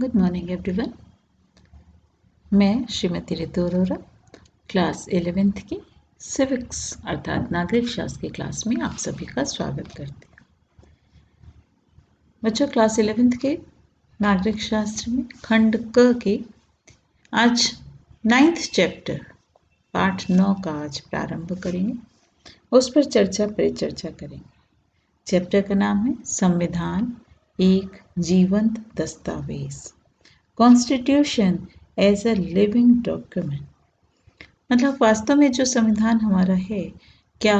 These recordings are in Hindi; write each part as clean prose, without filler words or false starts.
Good morning everyone. मैं श्रीमती रितु अरोरा क्लास 11th की सिविक्स अर्थात नागरिक शास्त्र की क्लास में आप सभी का स्वागत करती हूँ। बच्चों, क्लास 11th के नागरिक शास्त्र में खंड क के आज 9th चैप्टर पाठ 9 का आज प्रारंभ करेंगे। उस पर परिचर्चा करेंगे। चैप्टर का नाम है संविधान एक जीवंत दस्तावेज, constitution as a living document. मतलब वास्तव में जो संविधान हमारा है, क्या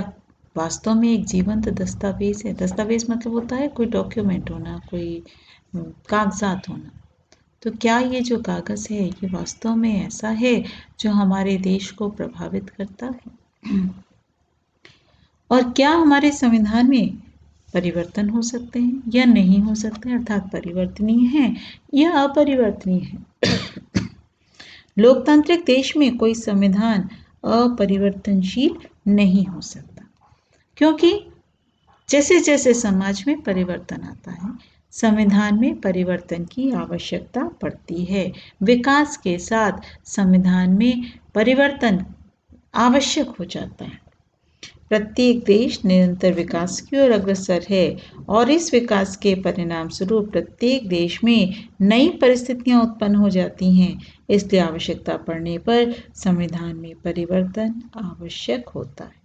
वास्तव में एक जीवंत दस्तावेज है? दस्तावेज मतलब होता है कोई डॉक्यूमेंट होना, कोई कागजात होना। तो क्या ये जो कागज है ये वास्तव में ऐसा है जो हमारे देश को प्रभावित करता है? और क्या हमारे संविधान में परिवर्तन हो सकते हैं या नहीं हो सकते, अर्थात परिवर्तनीय है या अपरिवर्तनीय है? लोकतांत्रिक देश में कोई संविधान अपरिवर्तनशील नहीं हो सकता, क्योंकि जैसे जैसे समाज में परिवर्तन आता है, संविधान में परिवर्तन की आवश्यकता पड़ती है। विकास के साथ संविधान में परिवर्तन आवश्यक हो जाता है। प्रत्येक देश निरंतर विकास की ओर अग्रसर है और इस विकास के परिणाम स्वरूप प्रत्येक देश में नई परिस्थितियां उत्पन्न हो जाती हैं। इसलिए आवश्यकता पड़ने पर संविधान में परिवर्तन आवश्यक होता है।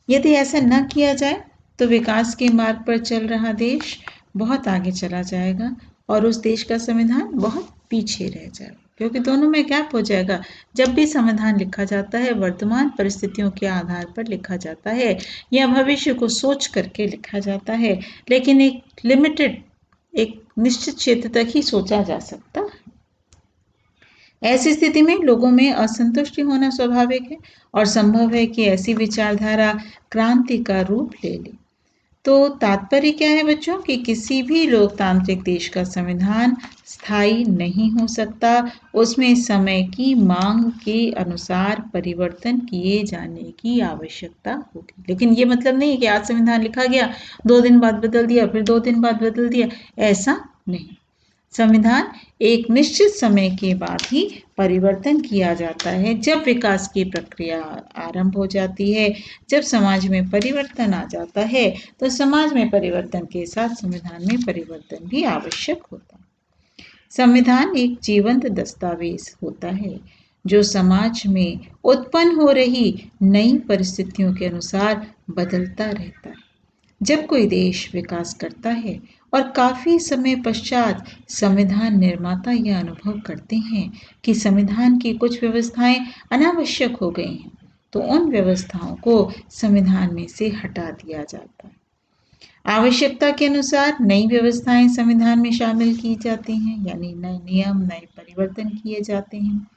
यदि ऐसा न किया जाए तो विकास के मार्ग पर चल रहा देश बहुत आगे चला जाएगा और उस देश का संविधान बहुत पीछे रह जाएगा, क्योंकि दोनों में गैप हो जाएगा। जब भी संविधान लिखा जाता है वर्तमान परिस्थितियों के आधार पर लिखा जाता है या भविष्य को सोच करके लिखा जाता है, लेकिन एक निश्चित क्षेत्र तक ही सोचा जा सकता है। ऐसी स्थिति में लोगों में असंतुष्टि होना स्वाभाविक है और संभव है कि ऐसी विचारधारा क्रांति का रूप ले ले। तो तात्पर्य क्या है बच्चों कि किसी भी लोकतांत्रिक देश का संविधान स्थायी नहीं हो सकता। उसमें समय की मांग के अनुसार परिवर्तन किए जाने की आवश्यकता होगी। लेकिन ये मतलब नहीं कि आज संविधान लिखा गया, 2 दिन बाद बदल दिया, फिर 2 दिन बाद बदल दिया, ऐसा नहीं। संविधान एक निश्चित समय के बाद ही परिवर्तन किया जाता है। जब विकास की प्रक्रिया आरंभ हो जाती है, जब समाज में परिवर्तन आ जाता है, तो समाज में परिवर्तन के साथ संविधान में परिवर्तन भी आवश्यक होता है। संविधान एक जीवंत दस्तावेज होता है जो समाज में उत्पन्न हो रही नई परिस्थितियों के अनुसार बदलता रहता है। जब कोई देश विकास करता है और काफी समय पश्चात संविधान निर्माता यह अनुभव करते हैं कि संविधान की कुछ व्यवस्थाएं अनावश्यक हो गई हैं, तो उन व्यवस्थाओं को संविधान में से हटा दिया जाता है। आवश्यकता के अनुसार नई व्यवस्थाएं संविधान में शामिल की जाती हैं, यानी नए नियम, नए परिवर्तन किए जाते हैं।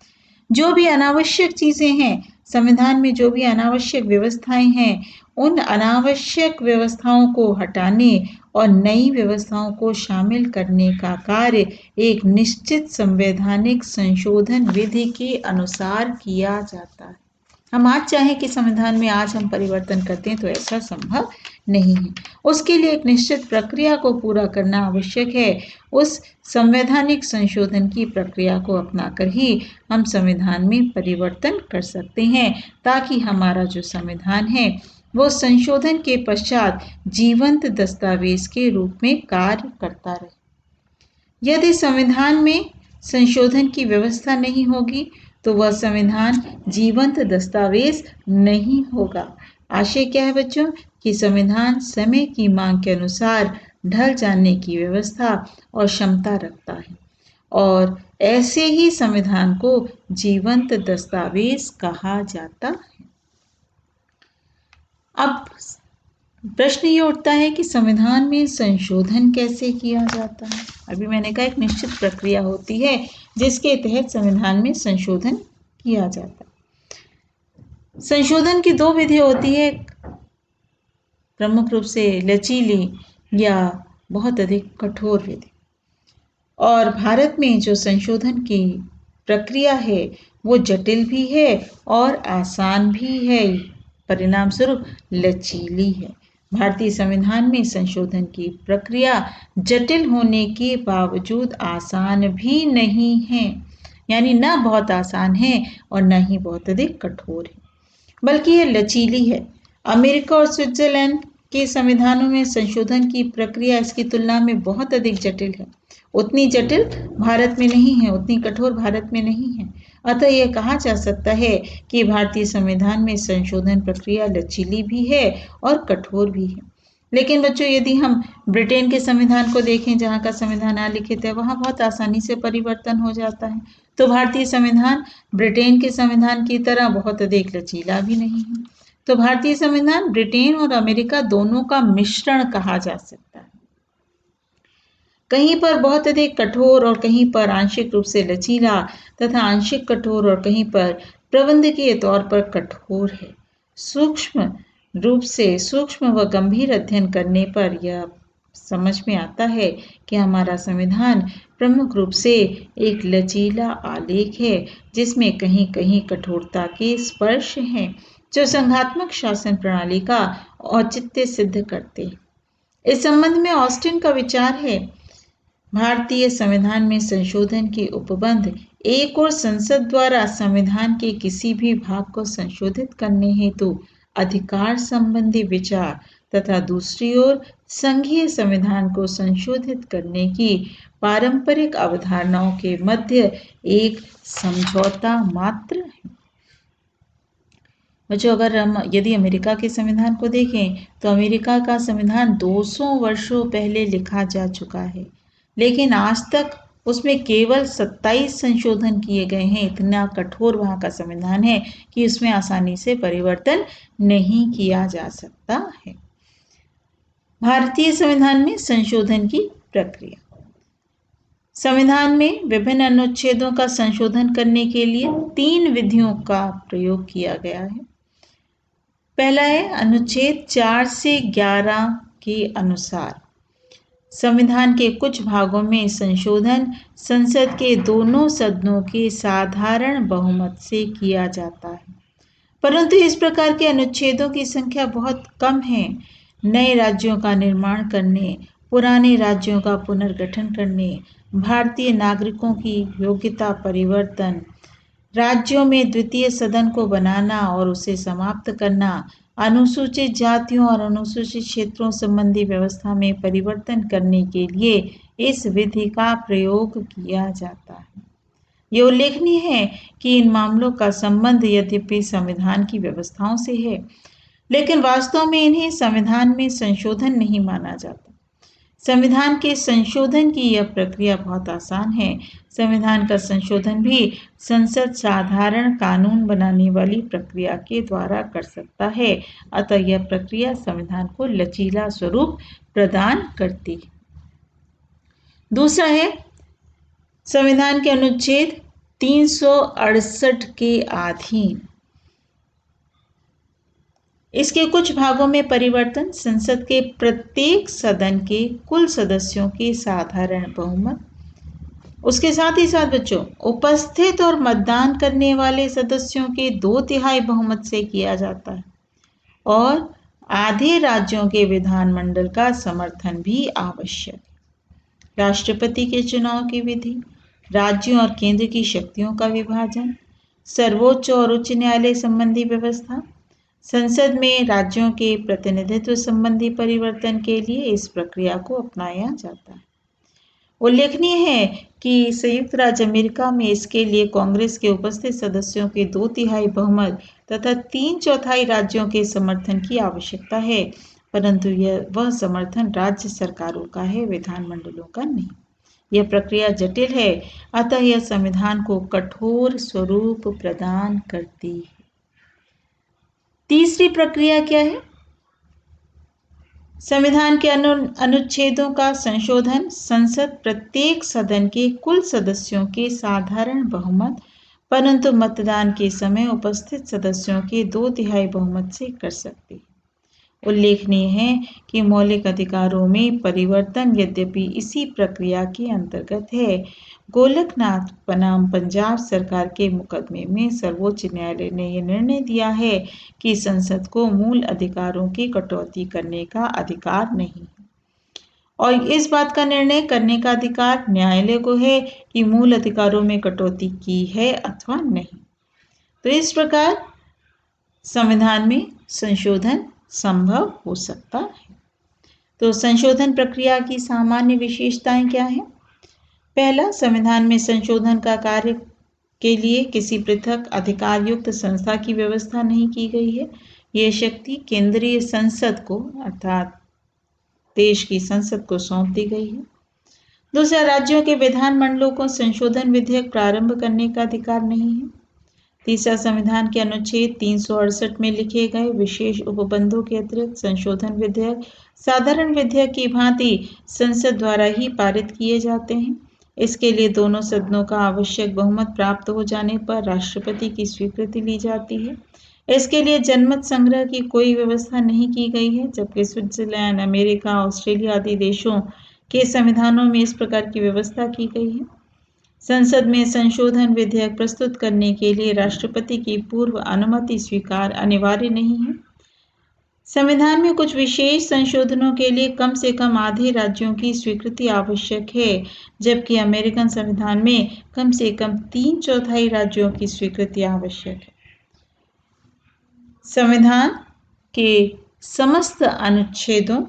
जो भी अनावश्यक चीजें हैं, संविधान में जो भी अनावश्यक व्यवस्थाएं हैं, उन अनावश्यक व्यवस्थाओं को हटाने और नई व्यवस्थाओं को शामिल करने का कार्य एक निश्चित संवैधानिक संशोधन विधि के अनुसार किया जाता है। हम आज चाहें कि संविधान में आज हम परिवर्तन करते हैं तो ऐसा संभव नहीं है। उसके लिए एक निश्चित प्रक्रिया को पूरा करना आवश्यक है। उस संवैधानिक संशोधन की प्रक्रिया को अपनाकर ही हम संविधान में परिवर्तन कर सकते हैं, ताकि हमारा जो संविधान है वो संशोधन के पश्चात जीवंत दस्तावेज के रूप में कार्य करता रहे। यदि संविधान में संशोधन की व्यवस्था नहीं होगी तो वह संविधान जीवंत दस्तावेज नहीं होगा। आशय क्या है बच्चों कि संविधान समय की मांग के अनुसार ढल जाने की व्यवस्था और क्षमता रखता है, और ऐसे ही संविधान को जीवंत दस्तावेज कहा जाता है। अब प्रश्न ये उठता है कि संविधान में संशोधन कैसे किया जाता है। अभी मैंने कहा एक निश्चित प्रक्रिया होती है जिसके तहत संविधान में संशोधन किया जाता है। संशोधन की 2 विधि होती है, प्रमुख रूप से लचीली या बहुत अधिक कठोर विधि। और भारत में जो संशोधन की प्रक्रिया है वो जटिल भी है और आसान भी है, परिणाम स्वरूप लचीली है। भारतीय संविधान में संशोधन की प्रक्रिया जटिल होने के बावजूद आसान भी नहीं है, यानी न बहुत आसान है और न ही बहुत अधिक कठोर है, बल्कि यह लचीली है। अमेरिका और स्विट्जरलैंड के संविधानों में संशोधन की प्रक्रिया इसकी तुलना में बहुत अधिक जटिल है। उतनी जटिल भारत में नहीं है, उतनी कठोर भारत में नहीं है। अतः यह कहा जा सकता है कि भारतीय संविधान में संशोधन प्रक्रिया लचीली भी है और कठोर भी है। लेकिन बच्चों, यदि हम ब्रिटेन के संविधान को देखें, जहाँ का संविधान अलिखित है, वहाँ बहुत आसानी से परिवर्तन हो जाता है। तो भारतीय संविधान ब्रिटेन के संविधान की तरह बहुत अधिक लचीला भी नहीं है। तो भारतीय संविधान ब्रिटेन और अमेरिका दोनों का मिश्रण कहा जा सकता है। कहीं पर बहुत अधिक कठोर और कहीं पर आंशिक रूप से लचीला तथा आंशिक कठोर और कहीं पर प्रबंधकीय तौर पर कठोर है। सूक्ष्म रूप से सूक्ष्म व गंभीर अध्ययन करने पर यह समझ में आता है कि हमारा संविधान प्रमुख रूप से एक लचीला आलेख है, जिसमें कहीं कहीं कठोरता के स्पर्श हैं, जो संघात्मक शासन प्रणाली का औचित्य सिद्ध करते हैं। इस संबंध में ऑस्टिन का विचार है, भारतीय संविधान में संशोधन के उपबंध एक और संसद द्वारा संविधान के किसी भी भाग को संशोधित करने हेतु अधिकार संबंधी विचार तथा दूसरी ओर संघीय संविधान को संशोधित करने की पारंपरिक अवधारणाओं के मध्य एक समझौता मात्र है। बच्चों, अगर हम यदि अमेरिका के संविधान को देखें तो अमेरिका का संविधान 200 वर्षों पहले लिखा जा चुका है, लेकिन आज तक उसमें केवल 27 संशोधन किए गए हैं। इतना कठोर वहाँ का संविधान है कि उसमें आसानी से परिवर्तन नहीं किया जा सकता है। भारतीय संविधान में संशोधन की प्रक्रिया। संविधान में विभिन्न अनुच्छेदों का संशोधन करने के लिए 3 विधियों का प्रयोग किया गया है। पहला है अनुच्छेद 4 से 11 के अनुसार संविधान के कुछ भागों में संशोधन संसद के दोनों सदनों के साधारण बहुमत से किया जाता है, परंतु इस प्रकार के अनुच्छेदों की संख्या बहुत कम है। नए राज्यों का निर्माण करने, पुराने राज्यों का पुनर्गठन करने, भारतीय नागरिकों की योग्यता परिवर्तन, राज्यों में द्वितीय सदन को बनाना और उसे समाप्त करना, अनुसूचित जातियों और अनुसूचित क्षेत्रों संबंधी व्यवस्था में परिवर्तन करने के लिए इस विधि का प्रयोग किया जाता है। ये उल्लेखनीय है कि इन मामलों का संबंध यद्यपि संविधान की व्यवस्थाओं से है, लेकिन वास्तव में इन्हें संविधान में संशोधन नहीं माना जाता। संविधान के संशोधन की यह प्रक्रिया बहुत आसान है। संविधान का संशोधन भी संसद साधारण कानून बनाने वाली प्रक्रिया के द्वारा कर सकता है। अतः यह प्रक्रिया संविधान को लचीला स्वरूप प्रदान करती है। दूसरा है संविधान के अनुच्छेद 368 के अधीन इसके कुछ भागों में परिवर्तन संसद के प्रत्येक सदन के कुल सदस्यों के साधारण बहुमत, उसके साथ ही साथ बच्चों उपस्थित और मतदान करने वाले सदस्यों के 2/3 बहुमत से किया जाता है, और आधे राज्यों के विधानमंडल का समर्थन भी आवश्यक। राष्ट्रपति के चुनाव की विधि, राज्यों और केंद्र की शक्तियों का विभाजन, सर्वोच्च और उच्च न्यायालय संबंधी व्यवस्था, संसद में राज्यों के प्रतिनिधित्व संबंधी परिवर्तन के लिए इस प्रक्रिया को अपनाया जाता है। उल्लेखनीय है कि संयुक्त राज्य अमेरिका में इसके लिए कांग्रेस के उपस्थित सदस्यों के 2/3 बहुमत तथा 3/4 राज्यों के समर्थन की आवश्यकता है, परंतु वह समर्थन राज्य सरकारों का है, विधानमंडलों का नहीं। यह प्रक्रिया जटिल है, अतः यह संविधान को कठोर स्वरूप प्रदान करती है। तीसरी प्रक्रिया क्या है? संविधान के अनुच्छेदों का संशोधन संसद प्रत्येक सदन के कुल सदस्यों के साधारण बहुमत परंतु मतदान के समय उपस्थित सदस्यों के 2/3 बहुमत से कर सकती है। उल्लेखनीय है कि मौलिक अधिकारों में परिवर्तन यद्यपि इसी प्रक्रिया के अंतर्गत है। गोलकनाथ बनाम पंजाब सरकार के मुकदमे में सर्वोच्च न्यायालय ने यह निर्णय दिया है कि संसद को मूल अधिकारों की कटौती करने का अधिकार नहीं, और इस बात का निर्णय करने का अधिकार न्यायालय को है कि मूल अधिकारों में कटौती की है अथवा नहीं। तो इस प्रकार संविधान में संशोधन संभव हो सकता है। तो संशोधन प्रक्रिया की सामान्य विशेषताएं क्या हैं? पहला, संविधान में संशोधन का कार्य के लिए किसी पृथक अधिकारयुक्त संस्था की व्यवस्था नहीं की गई है। यह शक्ति केंद्रीय संसद को अर्थात देश की संसद को सौंप दी गई है। दूसरा, राज्यों के विधानमंडलों को संशोधन विधेयक प्रारंभ करने का अधिकार नहीं है। तीसरा, संविधान के अनुच्छेद 368 में लिखे गए विशेष उपबंधों के अतिरिक्त संशोधन विधेयक साधारण विधेयक की भांति संसद द्वारा ही पारित किए जाते हैं। इसके लिए दोनों सदनों का आवश्यक बहुमत प्राप्त हो जाने पर राष्ट्रपति की स्वीकृति ली जाती है। इसके लिए जनमत संग्रह की कोई व्यवस्था नहीं की गई है, जबकि स्विट्जरलैंड, अमेरिका, ऑस्ट्रेलिया आदि देशों के संविधानों में इस प्रकार की व्यवस्था की गई है। संसद में संशोधन विधेयक प्रस्तुत करने के लिए राष्ट्रपति की पूर्व अनुमति स्वीकार अनिवार्य नहीं है। संविधान में कुछ विशेष संशोधनों के लिए कम से कम आधे राज्यों की स्वीकृति आवश्यक है, जबकि अमेरिकन संविधान में कम से कम 3/4 राज्यों की स्वीकृति आवश्यक है। संविधान के समस्त अनुच्छेदों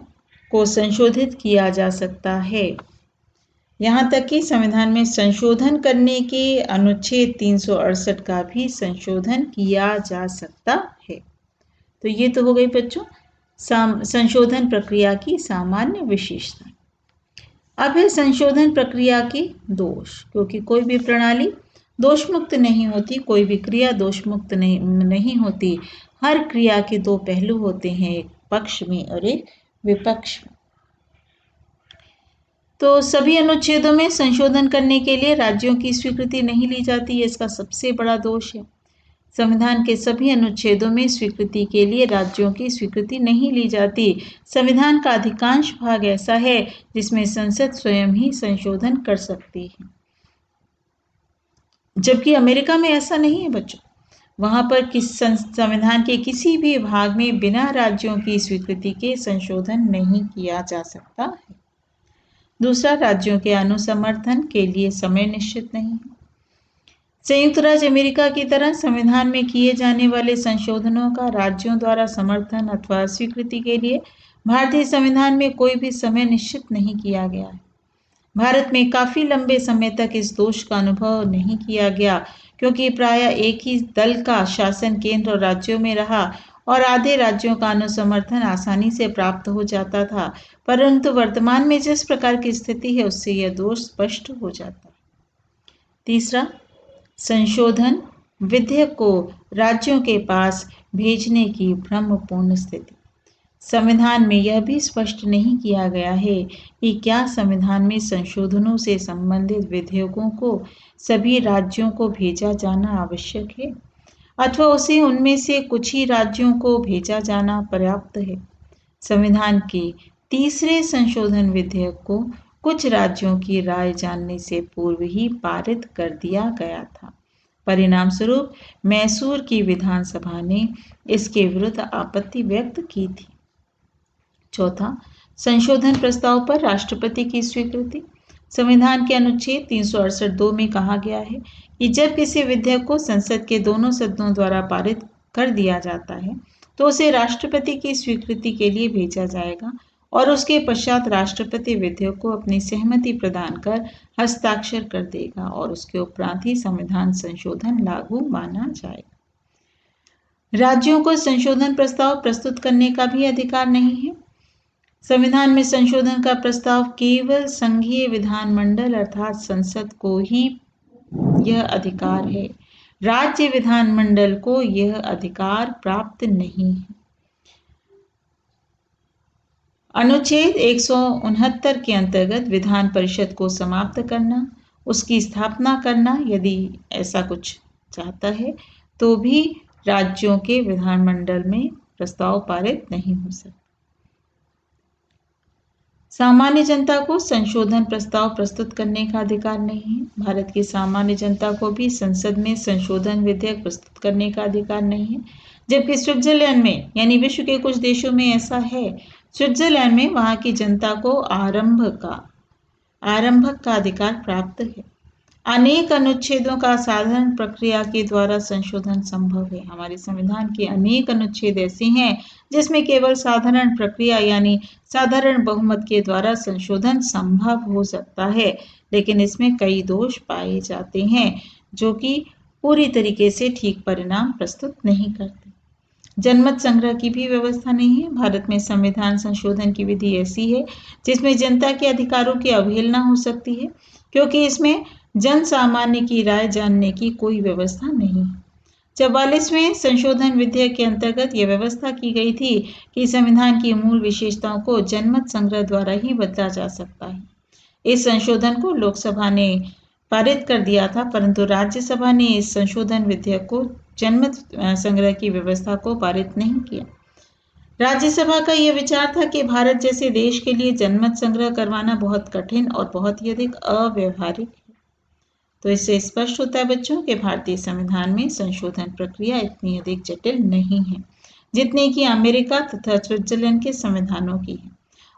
को संशोधित किया जा सकता है, यहाँ तक कि संविधान में संशोधन करने के अनुच्छेद 368 का भी संशोधन किया जा सकता है। तो ये तो हो गई बच्चों संशोधन प्रक्रिया की सामान्य विशेषता। अब है संशोधन प्रक्रिया के दोष, क्योंकि कोई भी प्रणाली दोष मुक्त नहीं होती, कोई भी क्रिया दोष मुक्त नहीं होती। हर क्रिया के दो पहलू होते हैं, एक पक्ष में और एक विपक्ष में। तो सभी अनुच्छेदों में संशोधन करने के लिए राज्यों की स्वीकृति नहीं ली जाती, इसका सबसे बड़ा दोष है। संविधान के सभी अनुच्छेदों में स्वीकृति के लिए राज्यों की स्वीकृति नहीं ली जाती। संविधान का अधिकांश भाग ऐसा है जिसमें संसद स्वयं ही संशोधन कर सकती है, जबकि अमेरिका में ऐसा नहीं है बच्चों। वहां पर संविधान के किसी भी भाग में बिना राज्यों की स्वीकृति के संशोधन नहीं किया जा सकता है। दूसरा, राज्यों के अनुसमर्थन के लिए समय निश्चित नहीं है। संयुक्त राज्य अमेरिका की तरह संविधान में किए जाने वाले संशोधनों का राज्यों द्वारा समर्थन अथवा स्वीकृति के लिए भारतीय संविधान में कोई भी समय निश्चित नहीं किया गया है। भारत में काफी लंबे समय तक इस दोष का अनुभव नहीं किया गया, क्योंकि प्रायः एक ही दल का शासन केंद्र और राज्यों में रहा और आधे राज्यों का अनुसमर्थन आसानी से प्राप्त हो जाता था। परंतु वर्तमान में जिस प्रकार की स्थिति है उससे यह दोष स्पष्ट हो जाता है। तीसरा, संशोधन विधेयक को राज्यों के पास भेजने की भ्रमपूर्ण स्थिति। संविधान में यह भी स्पष्ट नहीं किया गया है कि क्या संविधान में संशोधनों से संबंधित विधेयकों को सभी राज्यों को भेजा जाना आवश्यक है अथवा उसे उनमें से कुछ ही राज्यों को भेजा जाना पर्याप्त है। संविधान के तीसरे संशोधन विधेयक को कुछ राज्यों की राय जानने से पूर्व ही पारित कर दिया गया था। परिणाम स्वरूप मैसूर की विधानसभा ने इसके विरुद्ध आपत्ति व्यक्त की थी। चौथा, संशोधन प्रस्ताव पर राष्ट्रपति की स्वीकृति। संविधान के अनुच्छेद 368(2) में कहा गया है कि जब किसी विधेयक को संसद के दोनों सदनों द्वारा पारित कर दिया जाता है तो उसे राष्ट्रपति की स्वीकृति के लिए भेजा जाएगा और उसके पश्चात राष्ट्रपति विधेयक को अपनी सहमति प्रदान कर हस्ताक्षर कर देगा और उसके उपरांत ही संविधान संशोधन लागू माना जाएगा। राज्यों को संशोधन प्रस्ताव प्रस्तुत करने का भी अधिकार नहीं है। संविधान में संशोधन का प्रस्ताव केवल संघीय विधानमंडल अर्थात संसद को ही यह अधिकार है। राज्य विधानमंडल को यह अधिकार प्राप्त नहीं है। अनुच्छेद 169 के अंतर्गत विधान परिषद को समाप्त करना, उसकी स्थापना करना यदि ऐसा कुछ चाहता है तो भी राज्यों के विधानमंडल में प्रस्ताव पारित नहीं हो सकता। सामान्य जनता को संशोधन प्रस्ताव प्रस्तुत करने का अधिकार नहीं है। भारत की सामान्य जनता को भी संसद में संशोधन विधेयक प्रस्तुत करने का अधिकार नहीं है, जबकि स्विट्जरलैंड में यानी विश्व के कुछ देशों में ऐसा है। स्विट्जरलैंड में वहां की जनता को आरंभक का अधिकार प्राप्त है। अनेक अनुच्छेदों का साधारण प्रक्रिया के द्वारा संशोधन संभव है। हमारे संविधान के अनेक अनुच्छेद ऐसे हैं जिसमें केवल साधारण प्रक्रिया यानी साधारण बहुमत के द्वारा संशोधन संभव हो सकता है, लेकिन इसमें कई दोष पाए जाते हैं जो कि पूरी तरीके से ठीक परिणाम प्रस्तुत नहीं करते। जनमत संग्रह की भी व्यवस्था नहीं है। भारत में संविधान संशोधन की विधि ऐसी है जिसमें जनता के अधिकारों की अवहेलना हो सकती है, क्योंकि इसमें जन सामान्य की राय जानने की कोई व्यवस्था नहीं है। 44वें संशोधन विधेयक के अंतर्गत यह व्यवस्था की गई थी कि संविधान की मूल विशेषताओं को जनमत संग्रह द्वारा ही बदला जा सकता है। इस संशोधन को लोकसभा ने पारित कर दिया था, परंतु राज्यसभा ने इस संशोधन विधेयक को जनमत संग्रह की व्यवस्था को पारित नहीं किया। राज्यसभा का यह विचार था कि भारत जैसे देश के लिए जनमत संग्रह करवाना बहुत कठिन और बहुत ही अधिक अव्यवहारिक है। तो इससे स्पष्ट होता है बच्चों कि भारतीय संविधान में संशोधन प्रक्रिया इतनी अधिक जटिल नहीं है जितनी कि अमेरिका तथा स्विट्जरलैंड के संविधानों की है,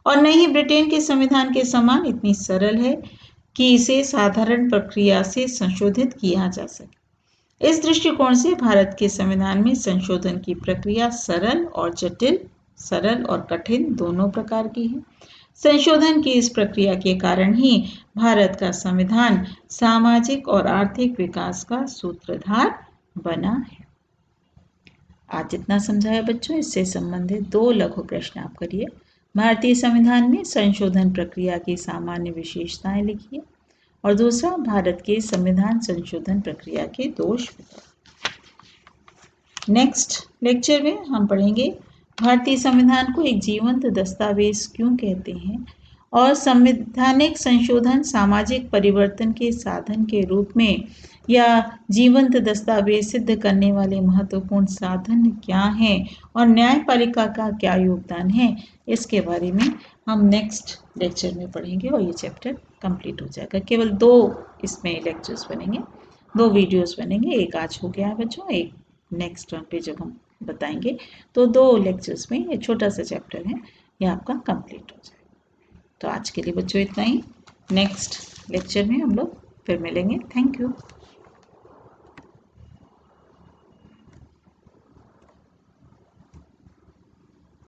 और न ही ब्रिटेन के संविधान के समान इतनी सरल है कि इसे साधारण प्रक्रिया से संशोधित किया जा सके। इस दृष्टिकोण से भारत के संविधान में संशोधन की प्रक्रिया सरल और जटिल, सरल और कठिन दोनों प्रकार की है। संशोधन की इस प्रक्रिया के कारण ही भारत का संविधान सामाजिक और आर्थिक विकास का सूत्रधार बना है। आज जितना समझाया बच्चों, इससे संबंधित 2 लघु प्रश्न आप करिए। भारतीय संविधान में संशोधन प्रक्रिया की सामान्य विशेषताएं लिखिए, और दूसरा, भारत के संविधान संशोधन प्रक्रिया के दोष बताइए। नेक्स्ट लेक्चर में हम पढ़ेंगे भारतीय संविधान को एक जीवंत दस्तावेज क्यों कहते हैं, और संवैधानिक संशोधन सामाजिक परिवर्तन के साधन के रूप में या जीवंत दस्तावेज सिद्ध करने वाले महत्वपूर्ण साधन क्या हैं और न्यायपालिका का क्या योगदान है, इसके बारे में हम नेक्स्ट लेक्चर में पढ़ेंगे और ये चैप्टर कंप्लीट हो जाएगा। केवल 2 इसमें लेक्चर्स बनेंगे, 2 वीडियोस बनेंगे। एक आज हो गया है बच्चों, एक नेक्स्ट वन पे जब हम बताएंगे, तो 2 लेक्चर्स में ये छोटा सा चैप्टर है, ये आपका कंप्लीट हो जाएगा। तो आज के लिए बच्चों इतना ही। नेक्स्ट लेक्चर में हम लोग फिर मिलेंगे। Thank you.